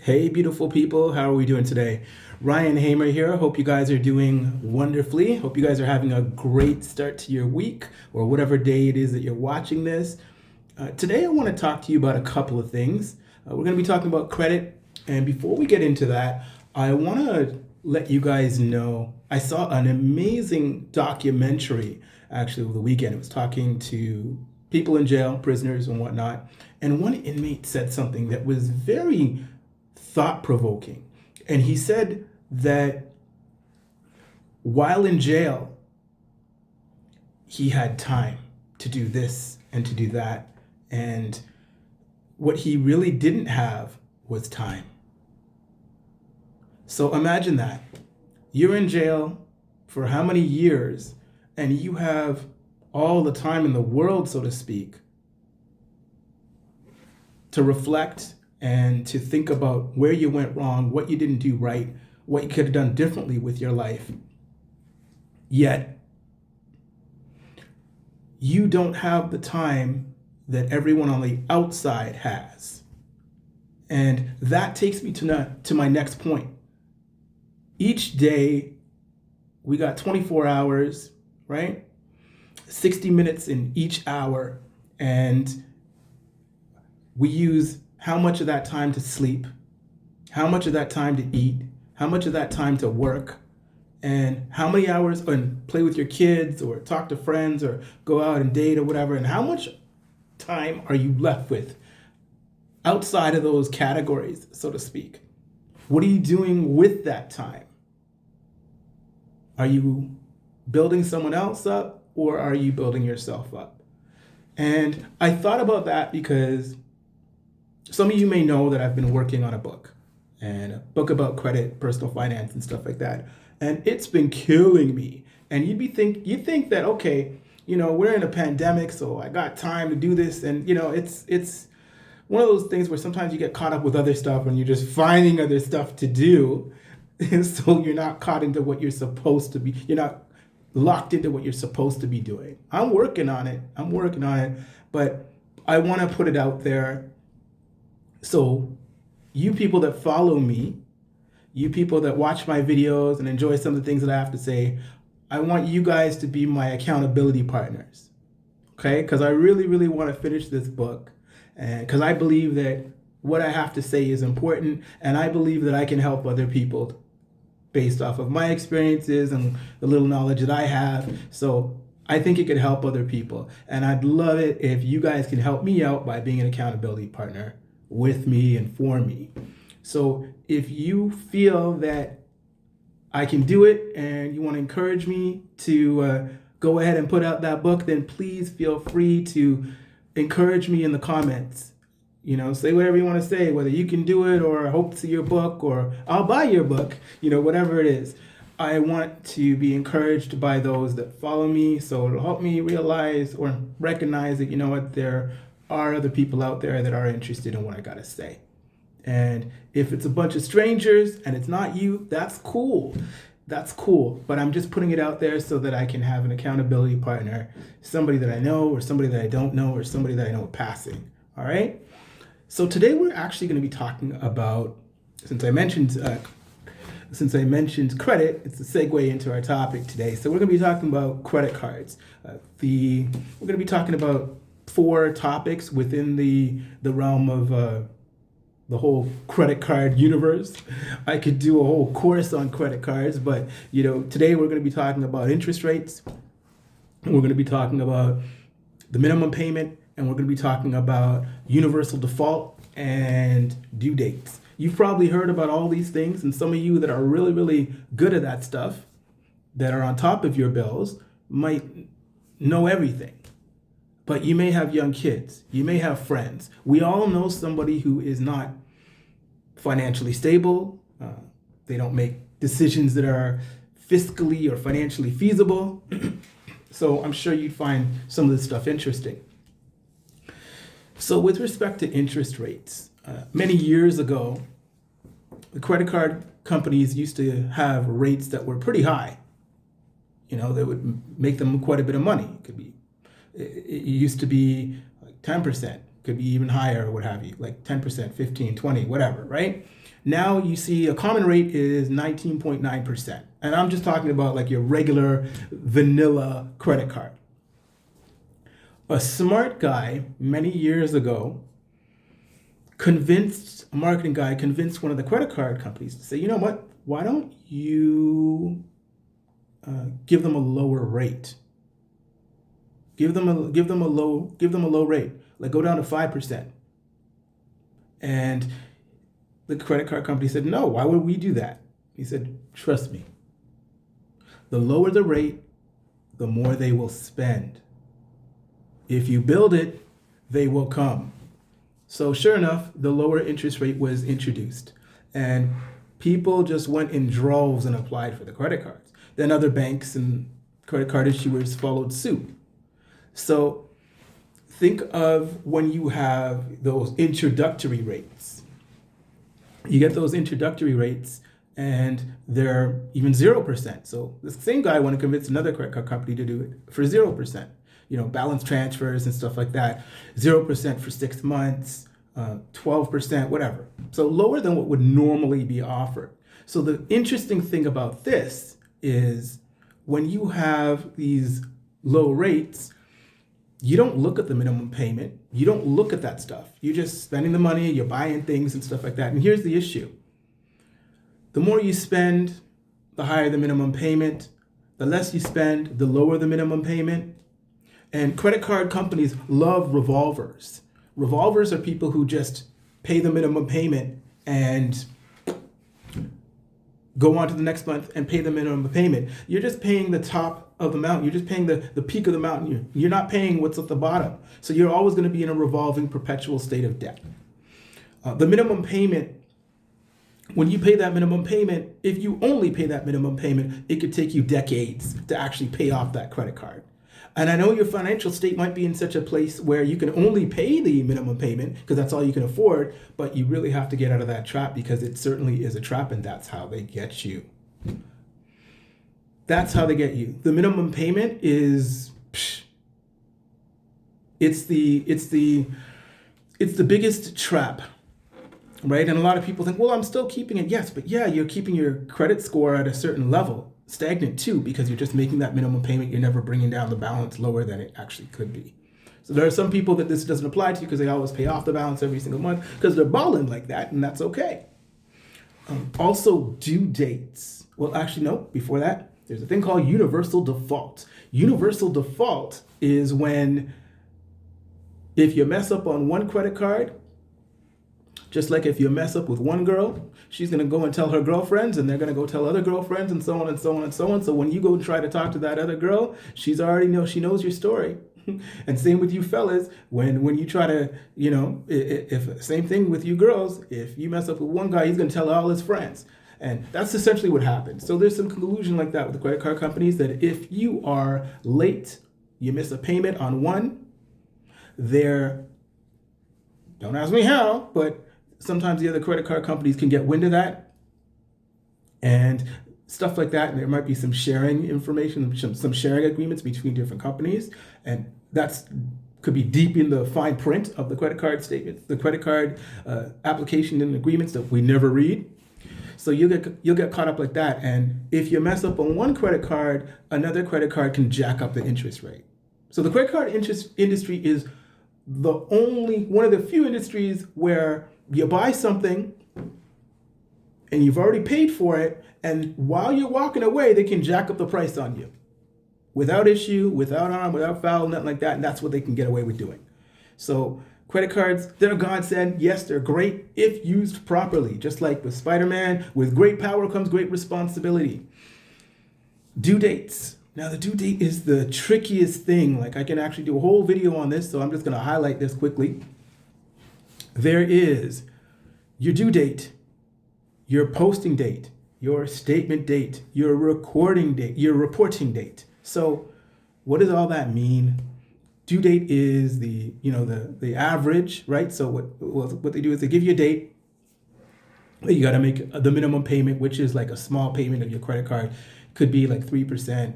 Hey, beautiful people. How are we doing today? Ryan Hamer here. Hope you guys are doing wonderfully. Hope you guys are having a great start to your week or whatever day it is that you're watching this. Today, I want to talk to you about a couple of things. We're going to be talking about credit. And before we get into that, I want to let you guys know I saw an amazing documentary actually over the weekend. It was talking to people in jail, prisoners, and whatnot. And one inmate said something that was very thought provoking. And he said that while in jail, he had time to do this and to do that. And what he really didn't have was time. So imagine that. You're in jail for how many years, and you have all the time in the world, so to speak, to reflect and to think about where you went wrong, what you didn't do right, what you could have done differently with your life. Yet, you don't have the time that everyone on the outside has. And that takes me to my next point. Each day, we got 24 hours, right? 60 minutes in each hour. And we use how much of that time to sleep, how much of that time to eat, how much of that time to work, and how many hours and play with your kids or talk to friends or go out and date or whatever, and how much time are you left with outside of those categories, so to speak? What are you doing with that time? Are you building someone else up or are you building yourself up? And I thought about that because some of you may know that I've been working on a book about credit, personal finance, and stuff like that. And it's been killing me. And you'd think that, okay, we're in a pandemic, so I got time to do this. And it's one of those things where sometimes you get caught up with other stuff and you're just finding other stuff to do. And so you're not caught into what you're supposed to be. You're not locked into what you're supposed to be doing. I'm working on it. But I want to put it out there. So you people that follow me, you people that watch my videos and enjoy some of the things that I have to say, I want you guys to be my accountability partners, okay? Because I really, really want to finish this book, and because I believe that what I have to say is important, and I believe that I can help other people based off of my experiences and the little knowledge that I have. So I think it could help other people, and I'd love it if you guys can help me out by being an accountability partner with me and for me. So if you feel that I can do it and you want to encourage me to go ahead and put out that book, then please feel free to encourage me in the comments. Say whatever you want to say, whether you can do it or I hope to see your book or I'll buy your book, whatever it is. I want to be encouraged by those that follow me, so it'll help me realize or recognize that, there are other people out there that are interested in what I got to say. And if it's a bunch of strangers and it's not you, that's cool. That's cool. But I'm just putting it out there so that I can have an accountability partner, somebody that I know or somebody that I don't know or somebody that I know passing. All right? So today we're actually going to be talking about, since I mentioned credit, it's a segue into our topic today. So we're going to be talking about credit cards. We're going to be talking about 4 topics within the realm of the whole credit card universe. I could do a whole course on credit cards, but today we're going to be talking about interest rates. We're going to be talking about the minimum payment, and we're going to be talking about universal default and due dates. You've probably heard about all these things, and some of you that are really, really good at that stuff, that are on top of your bills, might know everything. But you may have young kids. You may have friends. We all know somebody who is not financially stable. They don't make decisions that are fiscally or financially feasible. So I'm sure you'd find some of this stuff interesting. So with respect to interest rates, many years ago, the credit card companies used to have rates that were pretty high. They would make them quite a bit of money. It used to be like 10%, could be even higher or what have you, like 10%, 15, 20, whatever, right? Now you see a common rate is 19.9%. And I'm just talking about like your regular vanilla credit card. A smart guy many years ago a marketing guy convinced one of the credit card companies to say, you know what, why don't you give them a lower rate? Give them a low rate. Like go down to 5%. And the credit card company said, no, why would we do that? He said, trust me. The lower the rate, the more they will spend. If you build it, they will come. So sure enough, the lower interest rate was introduced. And people just went in droves and applied for the credit cards. Then other banks and credit card issuers followed suit. So think of when you have those introductory rates. You get those introductory rates and they're even 0%. So the same guy wanted to convince another credit card company to do it for 0%. You know, balance transfers and stuff like that. 0% for 6 months, 12%, whatever. So lower than what would normally be offered. So the interesting thing about this is when you have these low rates, you don't look at the minimum payment. You don't look at that stuff. You're just spending the money, you're buying things and stuff like that. And here's the issue. The more you spend, the higher the minimum payment. The less you spend, the lower the minimum payment. And credit card companies love revolvers. Revolvers are people who just pay the minimum payment and go on to the next month and pay the minimum payment. You're just paying the top of the mountain. You're just paying the peak of the mountain. You're not paying what's at the bottom. So you're always going to be in a revolving perpetual state of debt. The minimum payment, when you pay that minimum payment, if you only pay that minimum payment, it could take you decades to actually pay off that credit card. And I know your financial state might be in such a place where you can only pay the minimum payment because that's all you can afford, but you really have to get out of that trap because it certainly is a trap and that's how they get you. That's how they get you. The minimum payment is, it's the biggest trap, right? And a lot of people think, well, I'm still keeping it. Yes, but yeah, you're keeping your credit score at a certain level. Stagnant too, because you're just making that minimum payment. You're never bringing down the balance lower than it actually could be. So there are some people that this doesn't apply to because they always pay off the balance every single month because they're balling like that, and that's okay. Also, due dates. Well, actually, no, before that, there's a thing called universal default. Universal default is when if you mess up on one credit card, just like if you mess up with one girl, she's going to go and tell her girlfriends, and they're going to go tell other girlfriends, and so on and so on and so on. So when you go try to talk to that other girl, she knows your story. And same with you fellas, when you try to, if same thing with you girls, if you mess up with one guy, he's going to tell all his friends. And that's essentially what happens. So there's some collusion like that with the credit card companies that if you are late, you miss a payment on one, don't ask me how, but sometimes the other credit card companies can get wind of that and stuff like that. And there might be some sharing information, some sharing agreements between different companies. And that's could be deep in the fine print of the credit card statements, the credit card application and agreements that we never read. So you'll get caught up like that. And if you mess up on one credit card, another credit card can jack up the interest rate. So the credit card industry is one of the few industries where you buy something and you've already paid for it, and while you're walking away, they can jack up the price on you without issue, without harm, without foul, nothing like that. And that's what they can get away with doing. So credit cards, they're godsend. Yes, they're great if used properly. Just like with Spider-Man, with great power comes great responsibility. Due dates. Now, the due date is the trickiest thing. Like, I can actually do a whole video on this, so I'm just going to highlight this quickly. There is your due date, your posting date, your statement date, your recording date, your reporting date. So what does all that mean? Due date is the average, right? So what they do is they give you a date. You got to make the minimum payment, which is like a small payment of your credit card. Could be like 3%,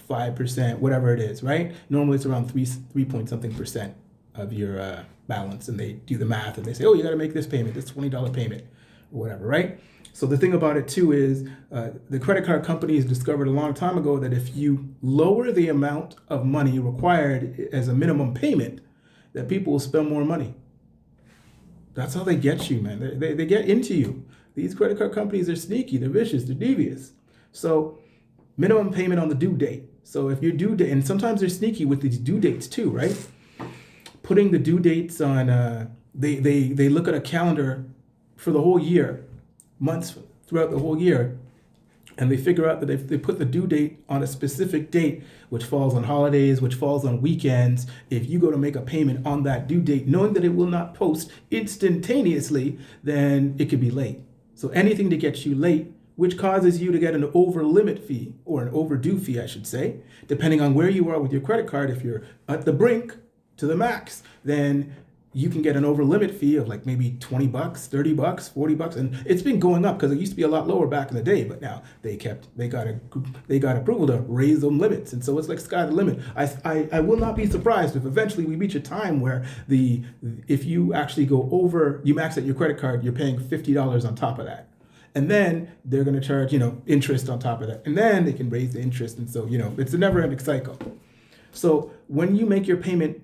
5%, whatever it is, right? Normally it's around 3 point something percent of your balance, and they do the math and they say, oh, you got to make this payment, this $20 payment, or whatever, right? So the thing about it too is the credit card companies discovered a long time ago that if you lower the amount of money required as a minimum payment, that people will spend more money. That's how they get you, man. They get into you. These credit card companies are sneaky, they're vicious, they're devious. So minimum payment on the due date. So if your due date, and sometimes they're sneaky with these due dates too, right? Putting the due dates on, they look at a calendar for the whole year, months throughout the whole year, and they figure out that if they put the due date on a specific date, which falls on holidays, which falls on weekends, if you go to make a payment on that due date, knowing that it will not post instantaneously, then it could be late. So anything to get you late, which causes you to get an over limit fee, or an overdue fee, I should say, depending on where you are with your credit card. If you're at the brink to the max, then you can get an over limit fee of like maybe $20, $30, $40, and it's been going up because it used to be a lot lower back in the day, but now they got approval to raise them limits, and so it's like sky the limit. I will not be surprised if eventually we reach a time where if you actually go over, you max out your credit card, you're paying $50 on top of that. And then they're going to charge, interest on top of that. And then they can raise the interest. And so, it's a never ending cycle. So when you make your payment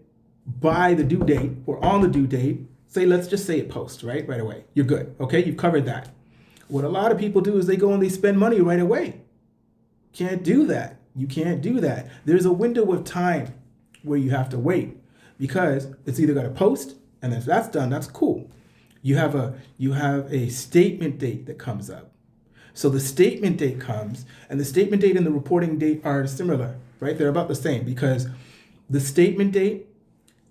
by the due date or on the due date, let's just say it posts, right away. You're good. Okay. You've covered that. What a lot of people do is they go and they spend money right away. Can't do that. You can't do that. There's a window of time where you have to wait, because it's either got to post, and if that's done, that's cool. You have a statement date that comes up. So the statement date comes, and the statement date and the reporting date are similar, right? They're about the same, because the statement date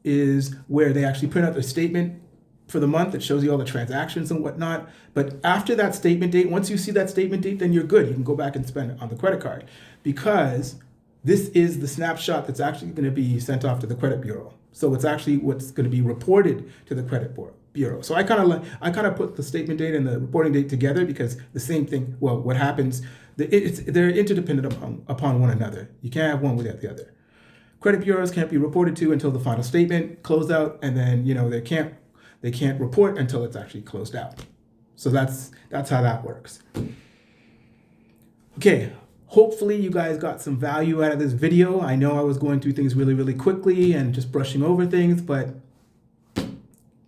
is where they actually print out the statement for the month that shows you all the transactions and whatnot. But after that statement date, once you see that statement date, then you're good. You can go back and spend it on the credit card, because this is the snapshot that's actually going to be sent off to the credit bureau. So it's actually what's going to be reported to the credit bureau. So I kind of put the statement date and the reporting date together, because the same thing. Well, what happens? They're interdependent upon one another. You can't have one without the other. Credit bureaus can't be reported to until the final statement closed out, and then they can't report until it's actually closed out. So that's how that works. Okay. Hopefully you guys got some value out of this video. I know I was going through things really, really quickly and just brushing over things, but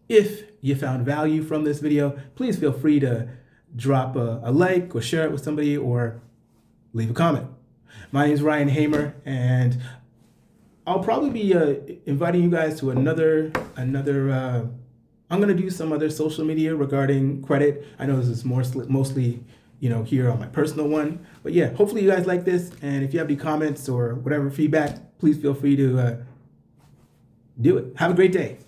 if you found value from this video, please feel free to drop a like or share it with somebody or leave a comment. My name is Ryan Hamer, and I'll probably be inviting you guys to another. I'm going to do some other social media regarding credit. I know this is mostly here on my personal one. But yeah, hopefully you guys like this. And if you have any comments or whatever feedback, please feel free to do it. Have a great day.